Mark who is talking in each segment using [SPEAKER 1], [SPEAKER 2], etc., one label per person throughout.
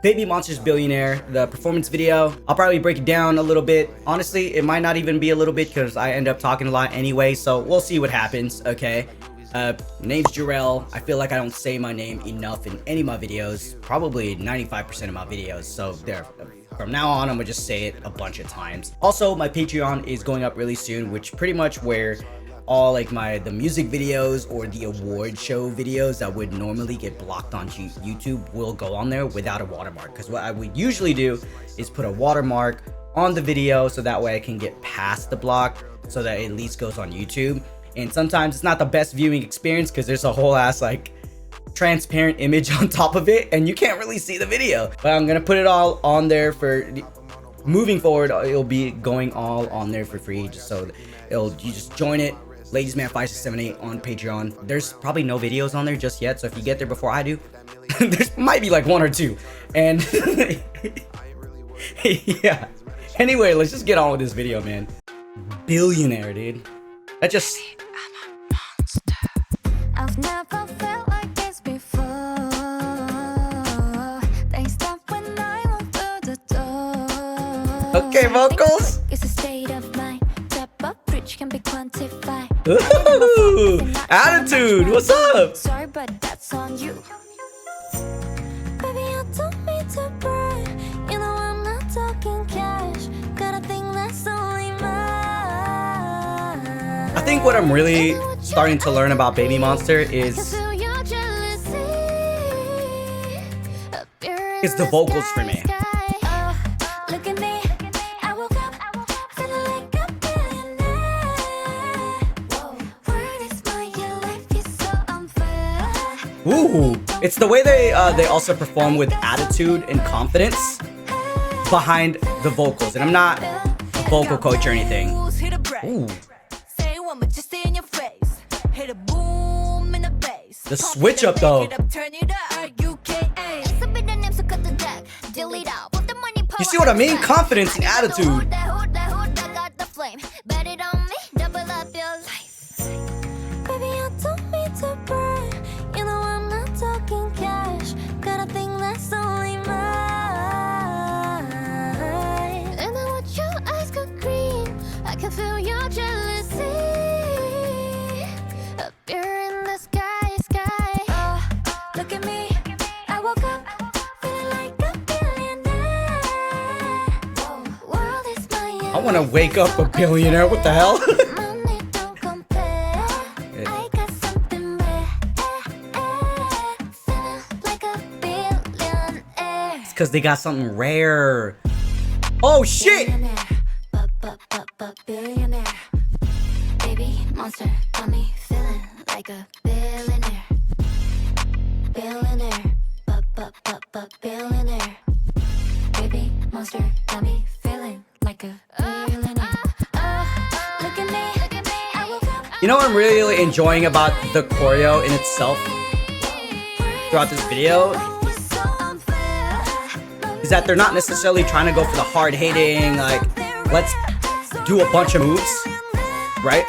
[SPEAKER 1] Babymonster's Billionaire, the performance video. I'll probably break it down a little bit. Honestly, it might not even be a little bit because I end up talking a lot anyway, so we'll see what happens, okay? Name's Jarrell. I feel like I don't say my name enough in any of my videos, probably 95% of my videos, so there. From now on, I'm gonna just say it a bunch of times. Also, my Patreon is going up really soon, which pretty much where all like the music videos or the award show videos that would normally get blocked on YouTube will go on there without a watermark. Because what I would usually do is put a watermark on the video so that way I can get past the block so that it at least goes on YouTube. And sometimes it's not the best viewing experience because there's a whole ass like transparent image on top of it and you can't really see the video. But I'm gonna put it all on there for moving forward. It'll be going all on there for free, just so you just join it. Ladiesman5678 on Patreon. There's probably no videos on there just yet, so if you get there before I do, there might be like one or two. And yeah. Anyway, let's just get on with this video, man. Billionaire, dude. That just.
[SPEAKER 2] I've never felt like this before. They stop when I walk through the door.
[SPEAKER 1] Okay, vocals.
[SPEAKER 2] It's a state of mind. Step up, rich can be quantified.
[SPEAKER 1] Ooh, attitude. What's up?
[SPEAKER 2] Sorry, but that's on you. Baby, I don't mean to brag. You know I'm not talking cash. Got a thing that's only mine.
[SPEAKER 1] I think what I'm really starting to learn about Babymonster is the vocals for me. Ooh, it's the way they also perform with attitude and confidence behind the vocals. And I'm not a vocal coach or anything. Ooh. The switch up though. You see what I mean? Confidence and attitude.
[SPEAKER 2] I can feel your jealousy up here in the sky. Oh, look at me. I woke up feeling like a billionaire. World is my
[SPEAKER 1] I want to wake up a billionaire. What the hell?
[SPEAKER 2] money don't compare. I got something rare. Feeling like a billionaire.
[SPEAKER 1] It's because they got something rare. Oh shit!
[SPEAKER 2] Billionaire. Baby monster got me feeling like a billionaire. Billionaire. Billionaire. Baby monster got me feeling like a billionaire. Look at me. I woke up.
[SPEAKER 1] You know what I'm really enjoying about the choreo in itself throughout this video is that they're not necessarily trying to go for the hard hitting, like, let's do a bunch of moves, right?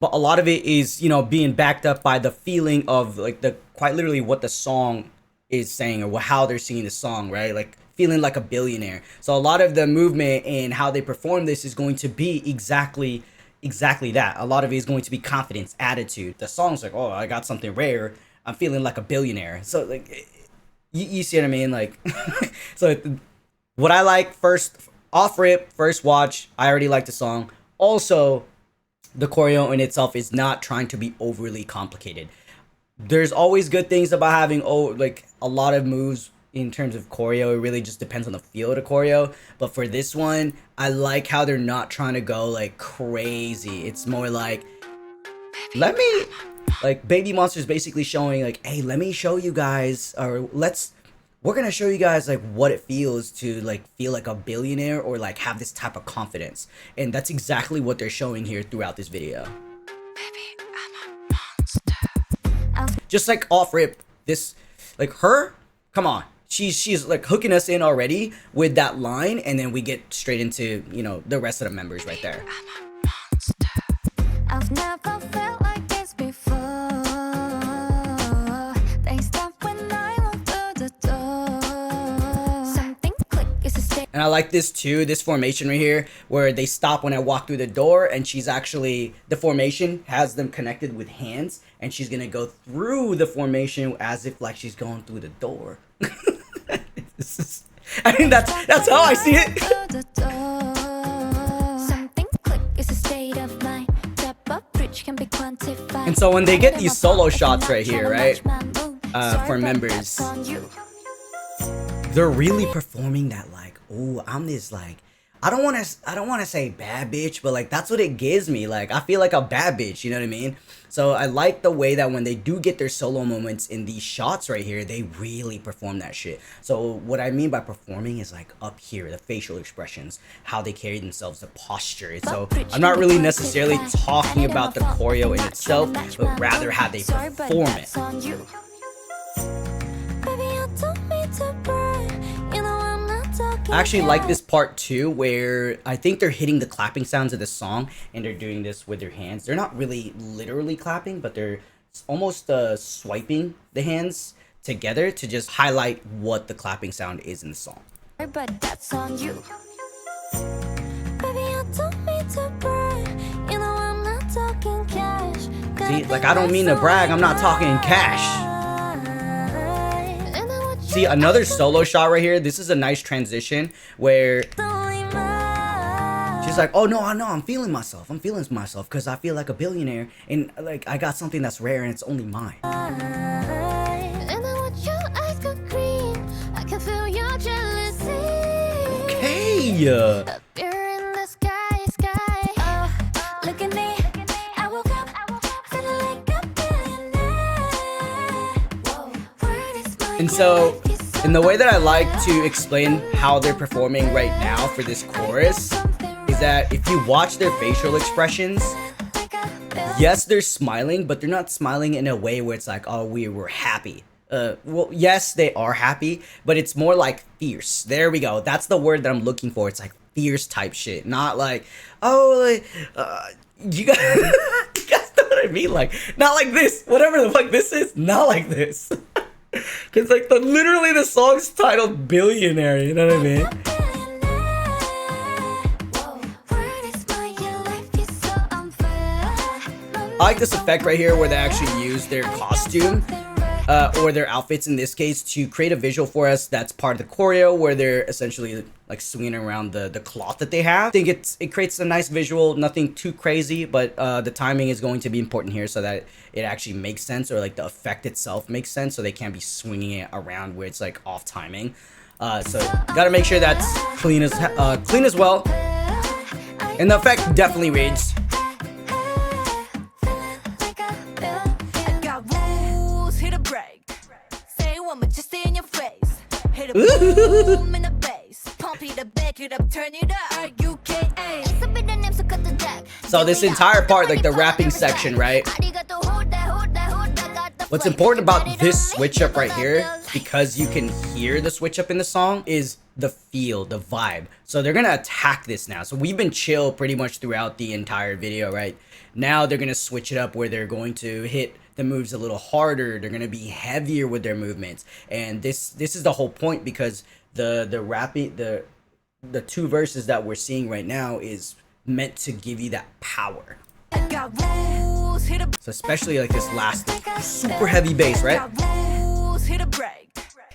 [SPEAKER 1] But a lot of it is, you know, being backed up by the feeling of like quite literally what the song is saying or how they're singing the song, right? Like feeling like a billionaire. So a lot of the movement and how they perform this is going to be exactly that. A lot of it is going to be confidence, attitude. The song's like, oh, I got something rare. I'm feeling like a billionaire. So like, you see what I mean? Like, so what I like first off rip, first watch, I already like the song. Also, the choreo in itself is not trying to be overly complicated. There's always good things about having like a lot of moves in terms of choreo. It really just depends on the feel of the choreo. But for this one, I like how they're not trying to go like crazy. It's more like, Babymonster's basically showing like, hey, let me show you guys, or we're gonna show you guys like what it feels to like feel like a billionaire or like have this type of confidence. And that's exactly what they're showing here throughout this video.
[SPEAKER 2] Baby, I'm a monster.
[SPEAKER 1] Just like off rip, this like her, come on. She's like hooking us in already with that line, and then we get straight into, you know, the rest of the members right there.
[SPEAKER 2] I've never felt like this before. They stop when I walk
[SPEAKER 1] And I like this too, this formation right here, where they stop when I walk through the door, and she's actually, the formation has them connected with hands, and she's gonna go through the formation as if like she's going through the door. I mean, that's how I see it. And so when they get these solo shots right here, right, for members, they're really performing that like, oh, I'm this like, I don't want to say bad bitch, but like that's what it gives me. Like I feel like a bad bitch, you know what I mean? So I like the way that when they do get their solo moments in these shots right here, they really perform that shit. So what I mean by performing is like up here, the facial expressions, how they carry themselves, the posture. So I'm not really necessarily talking about the choreo in itself, but rather how they perform it. I actually like this part too, where I think they're hitting the clapping sounds of the song, and they're doing this with their hands. They're not really literally clapping, but they're almost swiping the hands together to just highlight what the clapping sound is in the song.
[SPEAKER 2] But that's on you. Baby, I don't mean to brag. You know I'm not talking cash.
[SPEAKER 1] See, like I don't mean to brag, I'm not talking cash. See, another solo shot right here. This is a nice transition where she's like, oh no, I'm feeling myself. I'm feeling myself because I feel like a billionaire, and like I got something that's rare and it's only mine. Okay. And so, in the way that I like to explain how they're performing right now for this chorus is that if you watch their facial expressions, yes, they're smiling, but they're not smiling in a way where it's like, oh, we were happy. Well, yes, they are happy, but it's more like fierce. There we go. That's the word that I'm looking for. It's like fierce type shit, not like, oh, like, you guys, you guys know what I mean? Like, not like this. Whatever the fuck this is, not like this. Cause like literally the song's titled Billionaire, you know what I mean? I like this effect right here where they actually use their costume or their outfits in this case to create a visual for us that's part of the choreo, where they're essentially like swinging around the cloth that they have. I think it creates a nice visual, nothing too crazy, but the timing is going to be important here so that it actually makes sense, or like the effect itself makes sense, so they can't be swinging it around where it's like off timing. So gotta make sure that's clean as well, and the effect definitely reads. So this entire part, like the rapping section, right? What's important about this switch up right here, because you can hear the switch up in the song, is the feel, the vibe. So they're gonna attack this now. So we've been chill pretty much throughout the entire video, right? Now they're gonna switch it up where they're going to hit the moves a little harder. They're gonna be heavier with their movements, and this is the whole point, because the rapping, the two verses that we're seeing right now is meant to give you that power. So especially like this last super heavy bass, right?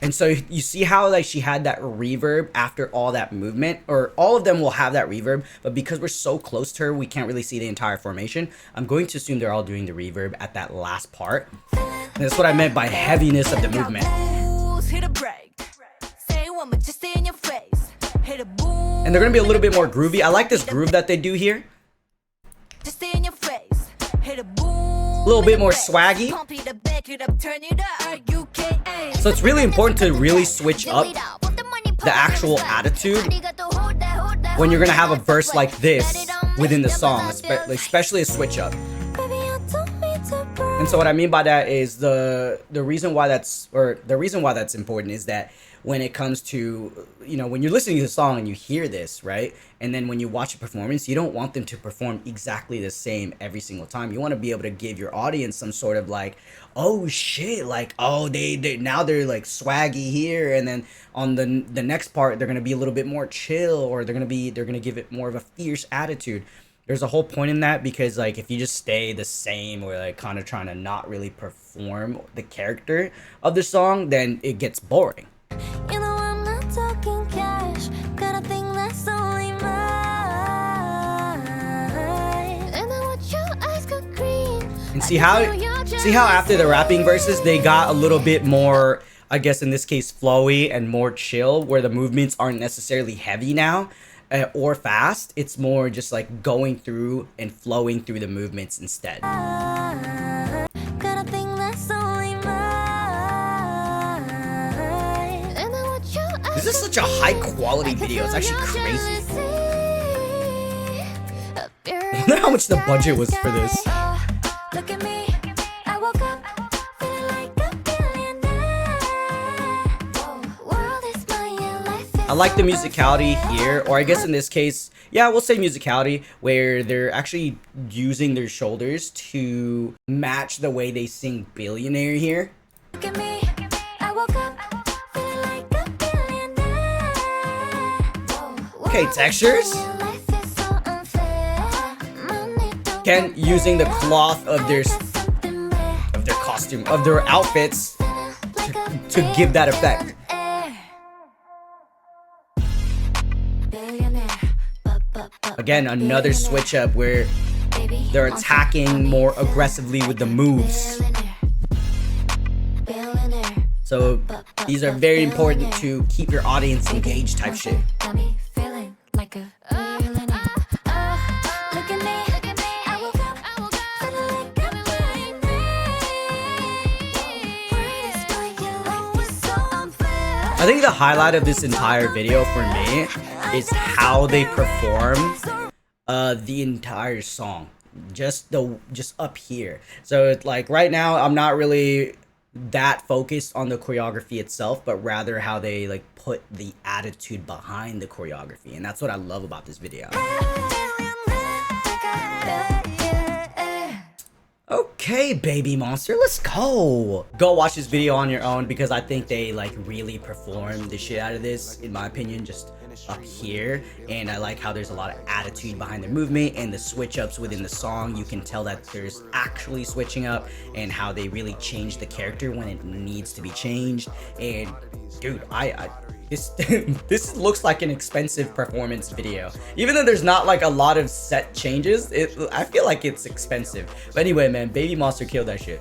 [SPEAKER 1] And so you see how like she had that reverb after all that movement, or all of them will have that reverb, but because we're so close to her, we can't really see the entire formation. I'm going to assume they're all doing the reverb at that last part. And that's what I meant by heaviness of the movement. And they're gonna be a little bit more groovy. I like this groove that they do here. A little bit more swaggy. So it's really important to really switch up the actual attitude when you're gonna have a verse like this within the song, especially a switch up. And so what I mean by that is the reason why that's important is that when it comes to, you know, when you're listening to the song and you hear this, right? And then when you watch a performance, you don't want them to perform exactly the same every single time. You want to be able to give your audience some sort of like, oh shit, like, oh, they now they're like swaggy here, and then on the next part they're going to be a little bit more chill, or they're going to give it more of a fierce attitude. There's a whole point in that, because like if you just stay the same, or like kind of trying to not really perform the character of the song, then it gets boring.
[SPEAKER 2] You know I'm not talking cash. Got a thing that's only mine. And I want your eyes go green.
[SPEAKER 1] And see how after the rapping verses they got a little bit more, I guess in this case, flowy and more chill, where the movements aren't necessarily heavy now. Or fast. It's more just like going through and flowing through the movements instead.
[SPEAKER 2] Got a thing that's only mine. And I want your eyes
[SPEAKER 1] This is such a high quality video. It's actually crazy. I wonder how much the budget was for this.
[SPEAKER 2] Look at me. I woke up feeling like a billionaire. World is mine, life is
[SPEAKER 1] I like the musicality here, or I guess in this case, yeah, we'll say musicality, where they're actually using their shoulders to match the way they sing Billionaire here.
[SPEAKER 2] Look at me. I woke up feeling like a billionaire.
[SPEAKER 1] Okay, textures.
[SPEAKER 2] Life is so unfair. Money don't
[SPEAKER 1] Again, using the cloth of their
[SPEAKER 2] something rare.
[SPEAKER 1] costume, of their outfits to give that effect. Again, another switch up where they're attacking more aggressively with the moves. So these are very important to keep your audience engaged type shit. I think the highlight of this entire video for me is how they perform the entire song, just up here. So it's like right now I'm not really that focused on the choreography itself, but rather how they like put the attitude behind the choreography, and that's what I love about this video. Okay, Babymonster, let's go. Go watch this video on your own, because I think they like really perform the shit out of this, in my opinion, just up here. And I like how there's a lot of attitude behind the movement, and the switch ups within the song. You can tell that there's actually switching up, and how they really change the character when it needs to be changed. And dude, this looks like an expensive performance video. Even though there's not like a lot of set changes, I feel like it's expensive. But anyway, man, Babymonster killed that shit.